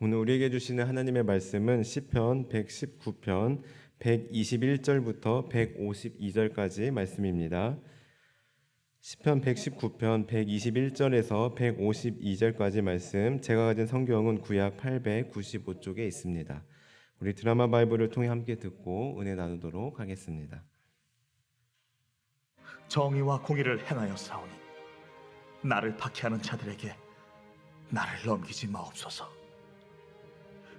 오늘 우리에게 주시는 하나님의 말씀은 시편 119편 121절부터 152절까지 말씀입니다. 시편 119편 121절에서 152절까지 말씀, 제가 가진 성경은 구약 895쪽에 있습니다. 우리 드라마 바이블을 통해 함께 듣고 은혜 나누도록 하겠습니다. 정의와 공의를 행하여 싸우니 나를 박해하는 자들에게 나를 넘기지 마옵소서.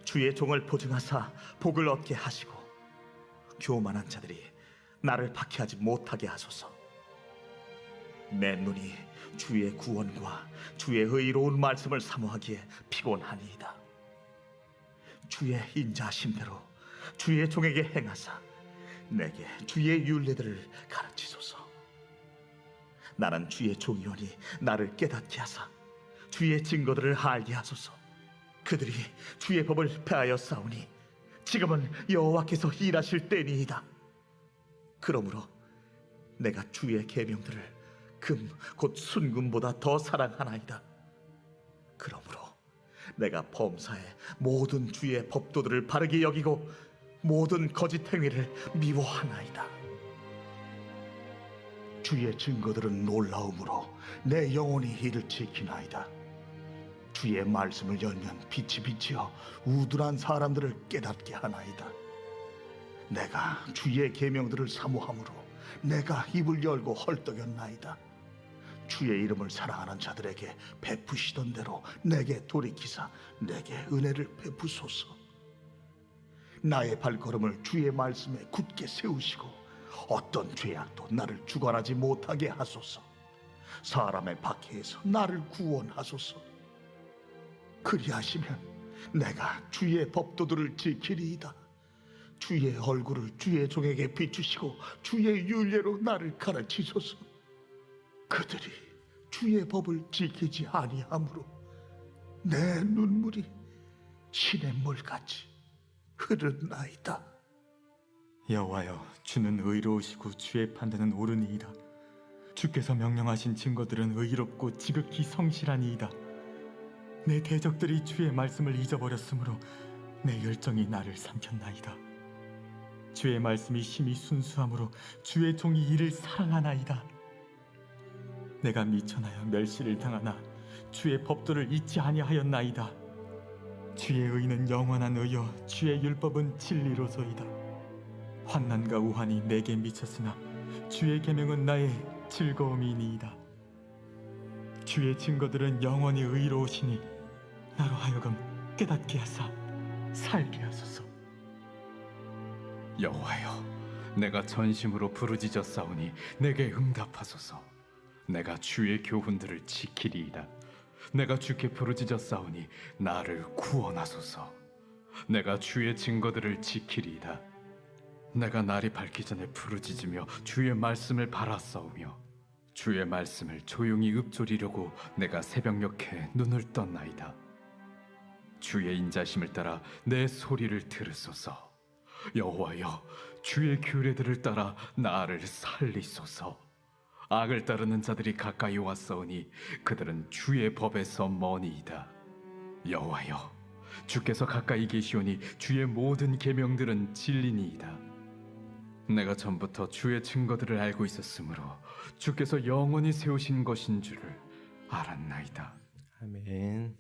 주의 종을 보증하사 복을 얻게 하시고 교만한 자들이 나를 박해하지 못하게 하소서. 내 눈이 주의 구원과 주의 의로운 말씀을 사모하기에 피곤하니이다. 주의 인자하심대로 주의 종에게 행하사 내게 주의 율례들을 가르치소서. 나는 주의 종이오니 나를 깨닫게 하사 주의 증거들을 알게 하소서. 그들이 주의 법을 폐하여 싸우니 지금은 여호와께서 일하실 때니이다. 그러므로 내가 주의 계명들을 금 곧 순금보다 더 사랑하나이다. 그러므로 내가 범사에 모든 주의 법도들을 바르게 여기고 모든 거짓 행위를 미워하나이다. 주의 증거들은 놀라움으로 내 영혼이 이를 지키나이다. 주의 말씀을 열면 빛이 비치어 우둔한 사람들을 깨닫게 하나이다. 내가 주의 계명들을 사모함으로 내가 입을 열고 헐떡였나이다. 주의 이름을 사랑하는 자들에게 베푸시던 대로 내게 돌이키사 내게 은혜를 베푸소서. 나의 발걸음을 주의 말씀에 굳게 세우시고 어떤 죄악도 나를 주관하지 못하게 하소서. 사람의 박해에서 나를 구원하소서. 그리하시면 내가 주의 법도들을 지키리이다. 주의 얼굴을 주의 종에게 비추시고 주의 율례로 나를 가르치소서. 그들이 주의 법을 지키지 아니하므로 내 눈물이 시냇물같이 흐르나이다. 여호와여, 주는 의로우시고 주의 판단은 옳으니이다. 주께서 명령하신 증거들은 의롭고 지극히 성실하니이다. 내 대적들이 주의 말씀을 잊어버렸으므로 내 열정이 나를 삼켰나이다. 주의 말씀이 심히 순수함으로 주의 종이 이를 사랑하나이다. 내가 미천하여 멸시를 당하나 주의 법도를 잊지 아니하였나이다. 주의 의는 영원한 의요 주의 율법은 진리로소이다. 환난과 우환이 내게 미쳤으나 주의 계명은 나의 즐거움이니이다. 주의 증거들은 영원히 의로우시니 나로 하여금 깨닫게 하사 살게 하소서. 여호와여, 내가 전심으로 부르짖어 싸우니 내게 응답하소서. 내가 주의 교훈들을 지키리이다. 내가 주께 부르짖어 싸우니 나를 구원하소서. 내가 주의 증거들을 지키리이다. 내가 날이 밝기 전에 부르짖으며 주의 말씀을 바라싸우며 주의 말씀을 조용히 읊조리려고 내가 새벽녘에 눈을 떴나이다. 주의 인자심을 따라 내 소리를 들으소서. 여호와여, 주의 규례들을 따라 나를 살리소서. 악을 따르는 자들이 가까이 왔사오니 그들은 주의 법에서 머니이다. 여호와여, 주께서 가까이 계시오니 주의 모든 계명들은 진리니이다. 내가 전부터 주의 증거들을 알고 있었으므로 주께서 영원히 세우신 것인 줄을 알았나이다. 아멘.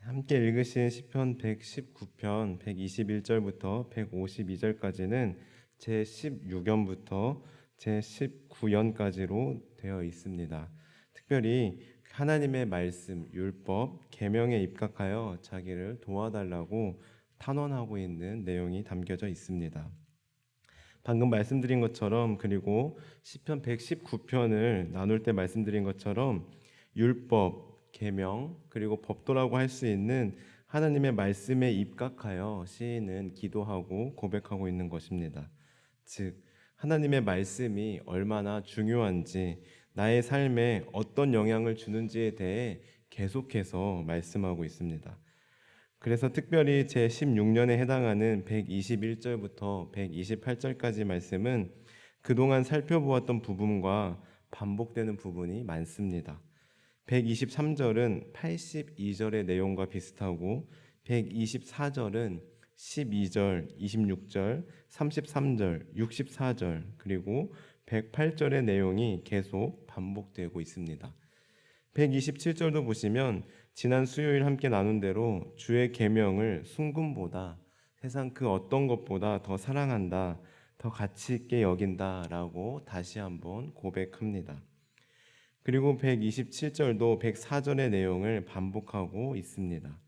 함께 읽으신 시편 119편 121절부터 152절까지는 제16연부터 제19연까지로 되어 있습니다. 특별히 하나님의 말씀, 율법, 계명에 입각하여 자기를 도와달라고 탄원하고 있는 내용이 담겨져 있습니다. 방금 말씀드린 것처럼, 그리고 시편 119편을 나눌 때 말씀드린 것처럼 율법, 계명, 그리고 법도라고 할 수 있는 하나님의 말씀에 입각하여 시인은 기도하고 고백하고 있는 것입니다. 즉, 하나님의 말씀이 얼마나 중요한지, 나의 삶에 어떤 영향을 주는지에 대해 계속해서 말씀하고 있습니다. 그래서 특별히 제16년에 해당하는 121절부터 128절까지 말씀은 그동안 살펴보았던 부분과 반복되는 부분이 많습니다. 123절은 82절의 내용과 비슷하고 124절은 12절, 26절, 33절, 64절 그리고 108절의 내용이 계속 반복되고 있습니다. 127절도 보시면 지난 수요일 함께 나눈 대로 주의 계명을 순금보다 세상 그 어떤 것보다 더 사랑한다, 더 가치 있게 여긴다라고 다시 한번 고백합니다. 그리고 127절도 104절의 내용을 반복하고 있습니다.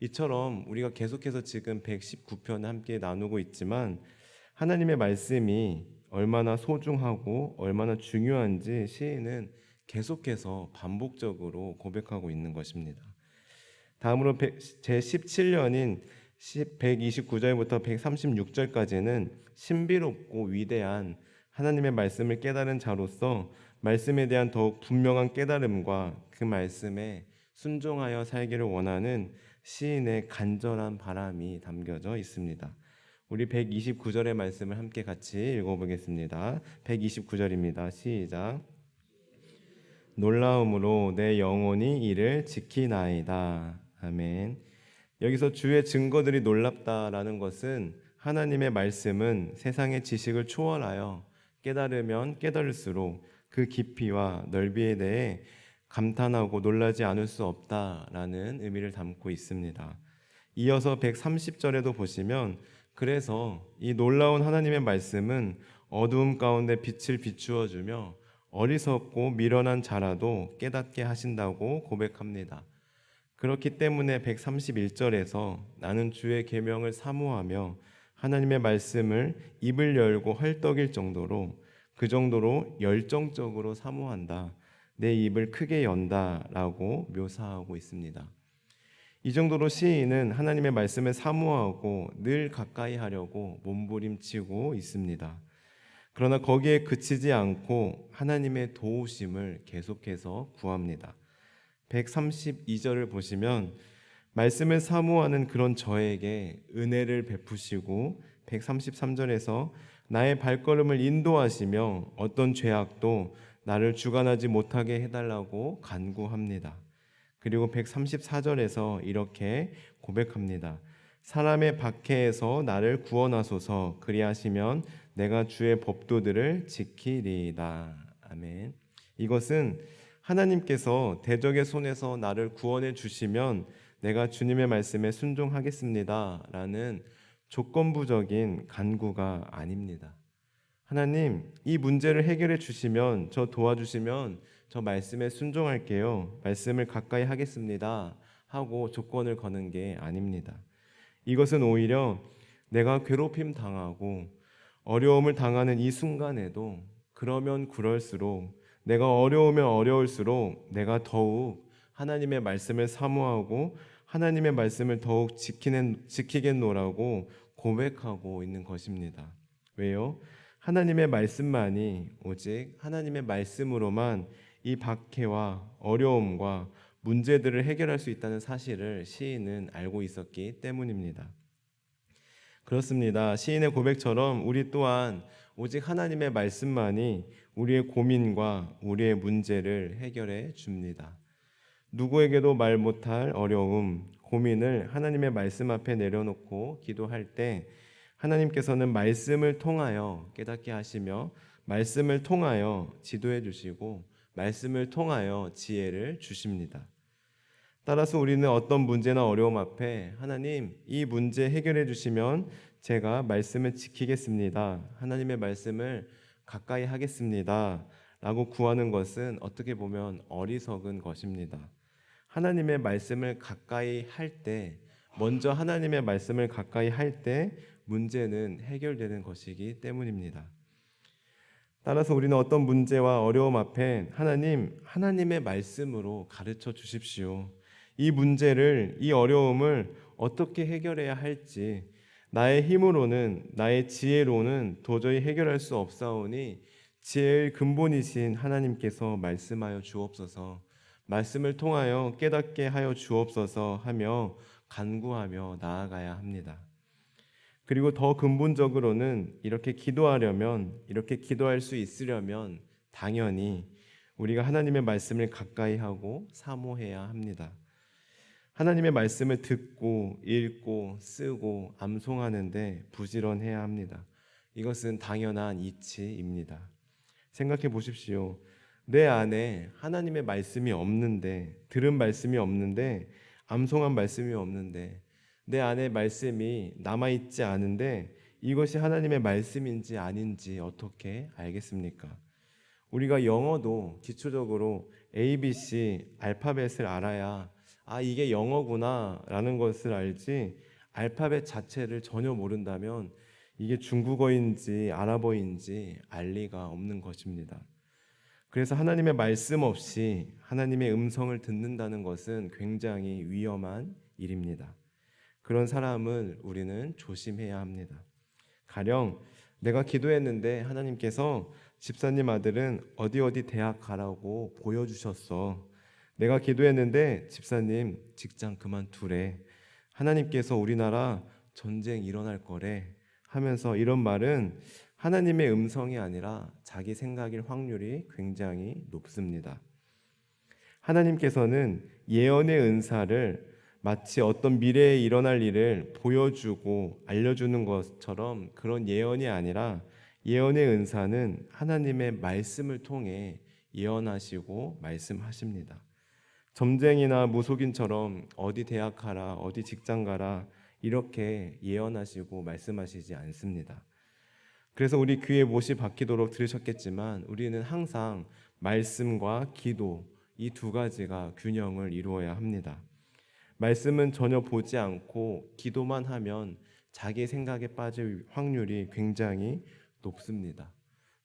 이처럼 우리가 계속해서 지금 119편을 함께 나누고 있지만 하나님의 말씀이 얼마나 소중하고 얼마나 중요한지 시인은 계속해서 반복적으로 고백하고 있는 것입니다. 다음으로 제17년인 129절부터 136절까지는 신비롭고 위대한 하나님의 말씀을 깨달은 자로서 말씀에 대한 더욱 분명한 깨달음과 그 말씀에 순종하여 살기를 원하는 시인의 간절한 바람이 담겨져 있습니다. 우리 129절의 말씀을 함께 같이 읽어보겠습니다. 129절입니다. 시작. 놀라움으로 내 영혼이 이를 지키나이다. 아멘. 여기서 주의 증거들이 놀랍다라는 것은 하나님의 말씀은 세상의 지식을 초월하여 깨달으면 깨달을수록 그 깊이와 넓이에 대해 감탄하고 놀라지 않을 수 없다라는 의미를 담고 있습니다. 이어서 130절에도 보시면 그래서 이 놀라운 하나님의 말씀은 어두움 가운데 빛을 비추어 주며 어리석고 미련한 자라도 깨닫게 하신다고 고백합니다. 그렇기 때문에 131절에서 나는 주의 계명을 사모하며 하나님의 말씀을 입을 열고 헐떡일 정도로 그 정도로 열정적으로 사모한다. 내 입을 크게 연다라고 묘사하고 있습니다. 이 정도로 시인은 하나님의 말씀을 사모하고 늘 가까이 하려고 몸부림치고 있습니다. 그러나 거기에 그치지 않고 하나님의 도우심을 계속해서 구합니다. 132절을 보시면 말씀을 사모하는 그런 저에게 은혜를 베푸시고 133절에서 나의 발걸음을 인도하시며 어떤 죄악도 나를 주관하지 못하게 해달라고 간구합니다. 그리고 134절에서 이렇게 고백합니다. 사람의 박해에서 나를 구원하소서. 그리하시면 내가 주의 법도들을 지키리이다. 아멘. 이것은 하나님께서 대적의 손에서 나를 구원해 주시면 내가 주님의 말씀에 순종하겠습니다 라는 조건부적인 간구가 아닙니다. 하나님, 이 문제를 해결해 주시면, 저 도와주시면 저 말씀에 순종할게요. 말씀을 가까이 하겠습니다 하고 조건을 거는 게 아닙니다. 이것은 오히려 내가 괴롭힘 당하고 어려움을 당하는 이 순간에도 그러면 그럴수록 내가 어려우면 어려울수록 내가 더욱 하나님의 말씀을 사모하고 하나님의 말씀을 더욱 지키겠노라고 고백하고 있는 것입니다. 왜요? 하나님의 말씀만이 오직 하나님의 말씀으로만 이 박해와 어려움과 문제들을 해결할 수 있다는 사실을 시인은 알고 있었기 때문입니다. 그렇습니다. 시인의 고백처럼 우리 또한 오직 하나님의 말씀만이 우리의 고민과 우리의 문제를 해결해 줍니다. 누구에게도 말 못할 어려움, 고민을 하나님의 말씀 앞에 내려놓고 기도할 때 하나님께서는 말씀을 통하여 깨닫게 하시며 말씀을 통하여 지도해 주시고 말씀을 통하여 지혜를 주십니다. 따라서 우리는 어떤 문제나 어려움 앞에 하나님, 이 문제 해결해 주시면 제가 말씀을 지키겠습니다. 하나님의 말씀을 가까이 하겠습니다. 라고 구하는 것은 어떻게 보면 어리석은 것입니다. 하나님의 말씀을 가까이 할 때, 먼저 하나님의 말씀을 가까이 할 때 문제는 해결되는 것이기 때문입니다. 따라서 우리는 어떤 문제와 어려움 앞에 하나님, 하나님의 말씀으로 가르쳐 주십시오. 이 문제를, 이 어려움을 어떻게 해결해야 할지 나의 힘으로는, 나의 지혜로는 도저히 해결할 수 없사오니 지혜의 근본이신 하나님께서 말씀하여 주옵소서, 말씀을 통하여 깨닫게 하여 주옵소서 하며 간구하며 나아가야 합니다. 그리고 더 근본적으로는 이렇게 기도하려면, 이렇게 기도할 수 있으려면 당연히 우리가 하나님의 말씀을 가까이 하고 사모해야 합니다. 하나님의 말씀을 듣고 읽고 쓰고 암송하는데 부지런해야 합니다. 이것은 당연한 이치입니다. 생각해 보십시오. 내 안에 하나님의 말씀이 없는데, 들은 말씀이 없는데, 암송한 말씀이 없는데, 내 안에 말씀이 남아있지 않은데 이것이 하나님의 말씀인지 아닌지 어떻게 알겠습니까? 우리가 영어도 기초적으로 ABC 알파벳을 알아야 이게 영어구나 라는 것을 알지, 알파벳 자체를 전혀 모른다면 이게 중국어인지 아랍어인지 알 리가 없는 것입니다. 그래서 하나님의 말씀 없이 하나님의 음성을 듣는다는 것은 굉장히 위험한 일입니다. 그런 사람을 우리는 조심해야 합니다. 가령 내가 기도했는데 하나님께서 집사님 아들은 어디 대학 가라고 보여주셨어. 내가 기도했는데 집사님 직장 그만두래. 하나님께서 우리나라 전쟁 일어날 거래 하면서 이런 말은 하나님의 음성이 아니라 자기 생각일 확률이 굉장히 높습니다. 하나님께서는 예언의 은사를 마치 어떤 미래에 일어날 일을 보여주고 알려주는 것처럼 그런 예언이 아니라, 예언의 은사는 하나님의 말씀을 통해 예언하시고 말씀하십니다. 점쟁이나 무속인처럼 어디 대학 가라, 어디 직장 가라 이렇게 예언하시고 말씀하시지 않습니다. 그래서 우리 귀에 못이 박히도록 들으셨겠지만 우리는 항상 말씀과 기도, 이 두 가지가 균형을 이루어야 합니다. 말씀은 전혀 보지 않고 기도만 하면 자기 생각에 빠질 확률이 굉장히 높습니다.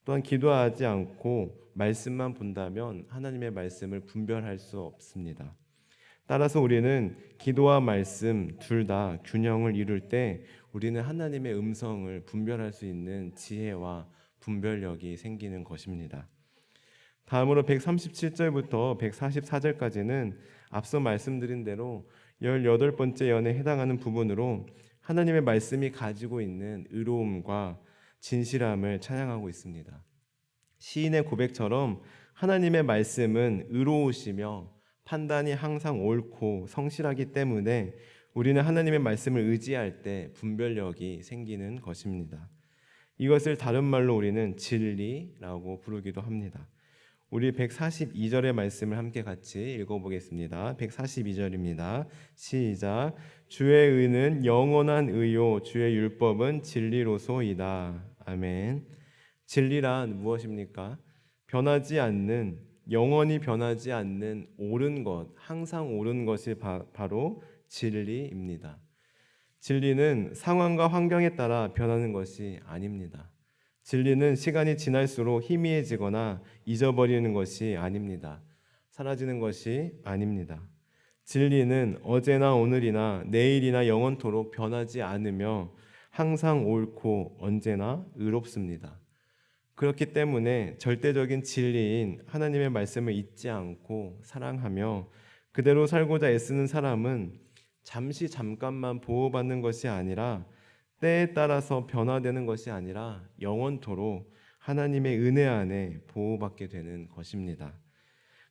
또한 기도하지 않고 말씀만 본다면 하나님의 말씀을 분별할 수 없습니다. 따라서 우리는 기도와 말씀 둘 다 균형을 이룰 때 우리는 하나님의 음성을 분별할 수 있는 지혜와 분별력이 생기는 것입니다. 다음으로 137절부터 144절까지는 앞서 말씀드린 대로 18번째 연에 해당하는 부분으로 하나님의 말씀이 가지고 있는 의로움과 진실함을 찬양하고 있습니다. 시인의 고백처럼 하나님의 말씀은 의로우시며 판단이 항상 옳고 성실하기 때문에 우리는 하나님의 말씀을 의지할 때 분별력이 생기는 것입니다. 이것을 다른 말로 우리는 진리라고 부르기도 합니다. 우리 142절의 말씀을 함께 같이 읽어보겠습니다. 142절입니다. 시작. 주의 의는 영원한 의요 주의 율법은 진리로소이다. 아멘. 진리란 무엇입니까? 변하지 않는, 영원히 변하지 않는 옳은 것, 항상 옳은 것이 바로 진리입니다. 진리는 상황과 환경에 따라 변하는 것이 아닙니다. 진리는 시간이 지날수록 희미해지거나 잊어버리는 것이 아닙니다. 사라지는 것이 아닙니다. 진리는 어제나 오늘이나 내일이나 영원토록 변하지 않으며 항상 옳고 언제나 의롭습니다. 그렇기 때문에 절대적인 진리인 하나님의 말씀을 잊지 않고 사랑하며 그대로 살고자 애쓰는 사람은 잠깐만 보호받는 것이 아니라, 때에 따라서 변화되는 것이 아니라 영원토록 하나님의 은혜 안에 보호받게 되는 것입니다.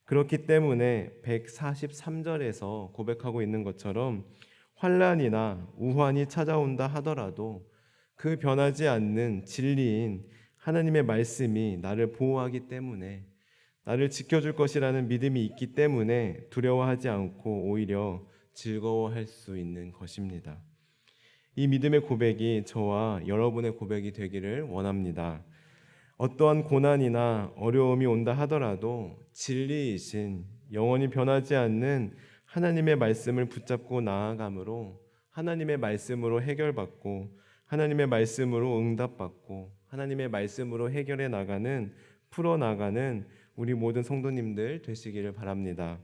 그렇기 때문에 143절에서 고백하고 있는 것처럼 환난이나 우환이 찾아온다 하더라도 그 변하지 않는 진리인 하나님의 말씀이 나를 보호하기 때문에, 나를 지켜줄 것이라는 믿음이 있기 때문에 두려워하지 않고 오히려 즐거워할 수 있는 것입니다. 이 믿음의 고백이 저와 여러분의 고백이 되기를 원합니다. 어떠한 고난이나 어려움이 온다 하더라도 진리이신 영원히 변하지 않는 하나님의 말씀을 붙잡고 나아감으로 하나님의 말씀으로 해결받고 하나님의 말씀으로 응답받고 하나님의 말씀으로 해결해 나가는, 풀어나가는 우리 모든 성도님들 되시기를 바랍니다.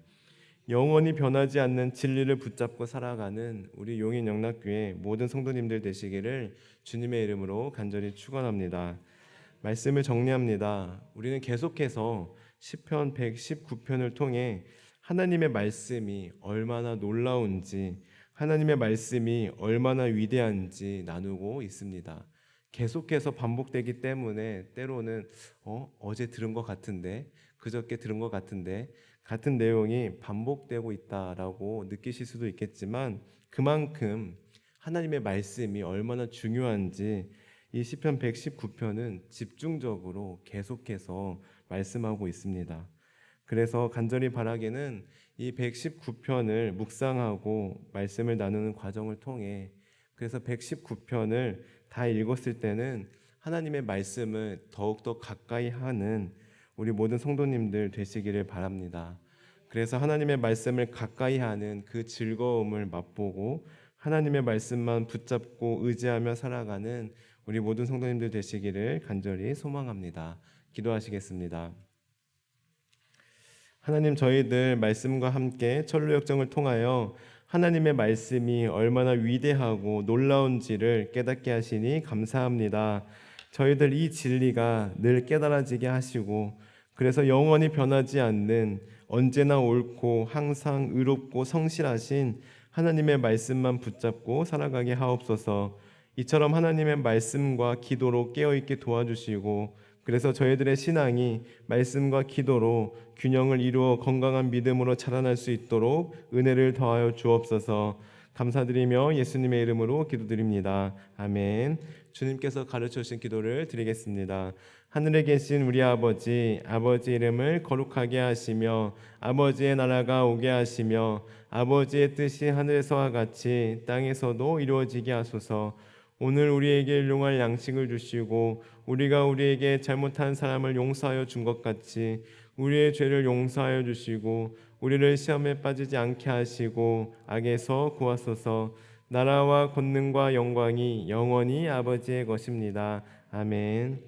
영원히 변하지 않는 진리를 붙잡고 살아가는 우리 용인영락교회 모든 성도님들 되시기를 주님의 이름으로 간절히 축원합니다. 말씀을 정리합니다. 우리는 계속해서 시편 119편을 통해 하나님의 말씀이 얼마나 놀라운지, 하나님의 말씀이 얼마나 위대한지 나누고 있습니다. 계속해서 반복되기 때문에 때로는 어제 들은 것 같은데, 그저께 들은 것 같은데, 같은 내용이 반복되고 있다라고 느끼실 수도 있겠지만 그만큼 하나님의 말씀이 얼마나 중요한지 이 시편 119편은 집중적으로 계속해서 말씀하고 있습니다. 그래서 간절히 바라기는 이 119편을 묵상하고 말씀을 나누는 과정을 통해 그래서 119편을 다 읽었을 때는 하나님의 말씀을 더욱더 가까이 하는 우리 모든 성도님들 되시기를 바랍니다. 그래서 하나님의 말씀을 가까이 하는 그 즐거움을 맛보고 하나님의 말씀만 붙잡고 의지하며 살아가는 우리 모든 성도님들 되시기를 간절히 소망합니다. 기도하시겠습니다. 하나님, 저희들 말씀과 함께 철로 역정을 통하여 하나님의 말씀이 얼마나 위대하고 놀라운지를 깨닫게 하시니 감사합니다. 저희들 이 진리가 늘 깨달아지게 하시고 그래서 영원히 변하지 않는 언제나 옳고 항상 의롭고 성실하신 하나님의 말씀만 붙잡고 살아가게 하옵소서. 이처럼 하나님의 말씀과 기도로 깨어있게 도와주시고 그래서 저희들의 신앙이 말씀과 기도로 균형을 이루어 건강한 믿음으로 자라날 수 있도록 은혜를 더하여 주옵소서. 감사드리며 예수님의 이름으로 기도드립니다. 아멘. 주님께서 가르쳐 주신 기도를 드리겠습니다. 하늘에 계신 우리 아버지, 아버지 이름을 거룩하게 하시며 아버지의 나라가 오게 하시며 아버지의 뜻이 하늘에서와 같이 땅에서도 이루어지게 하소서. 오늘 우리에게 일용할 양식을 주시고 우리가 우리에게 잘못한 사람을 용서하여 준 것 같이 우리의 죄를 용서하여 주시고 우리를 시험에 빠지지 않게 하시고 악에서 구하소서. 나라와 권능과 영광이 영원히 아버지의 것입니다. 아멘.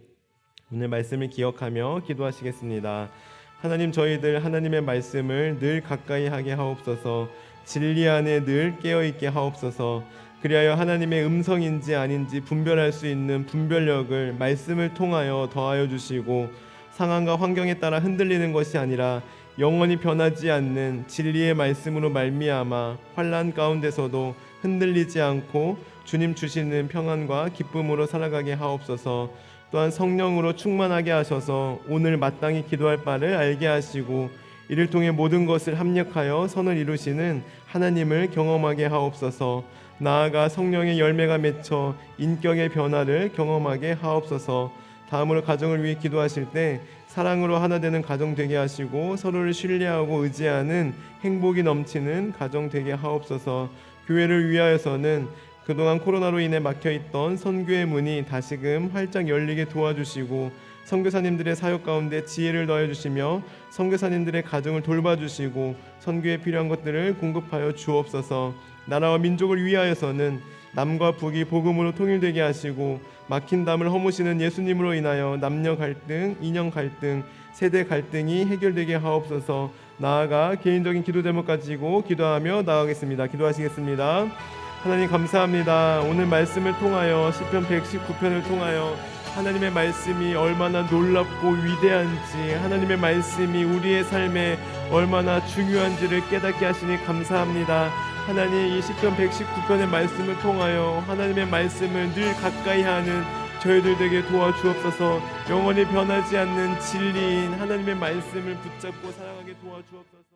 오늘 말씀을 기억하며 기도하시겠습니다. 하나님, 저희들 하나님의 말씀을 늘 가까이 하게 하옵소서. 진리 안에 늘 깨어있게 하옵소서. 그리하여 하나님의 음성인지 아닌지 분별할 수 있는 분별력을 말씀을 통하여 더하여 주시고 상황과 환경에 따라 흔들리는 것이 아니라 영원히 변하지 않는 진리의 말씀으로 말미암아 환난 가운데서도 흔들리지 않고 주님 주시는 평안과 기쁨으로 살아가게 하옵소서. 또한 성령으로 충만하게 하셔서 오늘 마땅히 기도할 바를 알게 하시고 이를 통해 모든 것을 합력하여 선을 이루시는 하나님을 경험하게 하옵소서. 나아가 성령의 열매가 맺혀 인격의 변화를 경험하게 하옵소서. 다음으로 가정을 위해 기도하실 때 사랑으로 하나 되는 가정 되게 하시고 서로를 신뢰하고 의지하는 행복이 넘치는 가정 되게 하옵소서. 교회를 위하여서는 그동안 코로나로 인해 막혀있던 선교의 문이 다시금 활짝 열리게 도와주시고 선교사님들의 사역 가운데 지혜를 더해주시며 선교사님들의 가정을 돌봐주시고 선교에 필요한 것들을 공급하여 주옵소서. 나라와 민족을 위하여서는 남과 북이 복음으로 통일되게 하시고 막힌 담을 허무시는 예수님으로 인하여 남녀 갈등, 인형 갈등, 세대 갈등이 해결되게 하옵소서. 나아가 개인적인 기도 제목 가지고 기도하며 나아가겠습니다. 기도하시겠습니다. 하나님 감사합니다. 오늘 말씀을 통하여 시편 119편을 통하여 하나님의 말씀이 얼마나 놀랍고 위대한지 하나님의 말씀이 우리의 삶에 얼마나 중요한지를 깨닫게 하시니 감사합니다. 하나님, 이 시편 119편의 말씀을 통하여 하나님의 말씀을 늘 가까이 하는 저희들 되게 도와주옵소서. 영원히 변하지 않는 진리인 하나님의 말씀을 붙잡고 살아가게 도와주옵소서.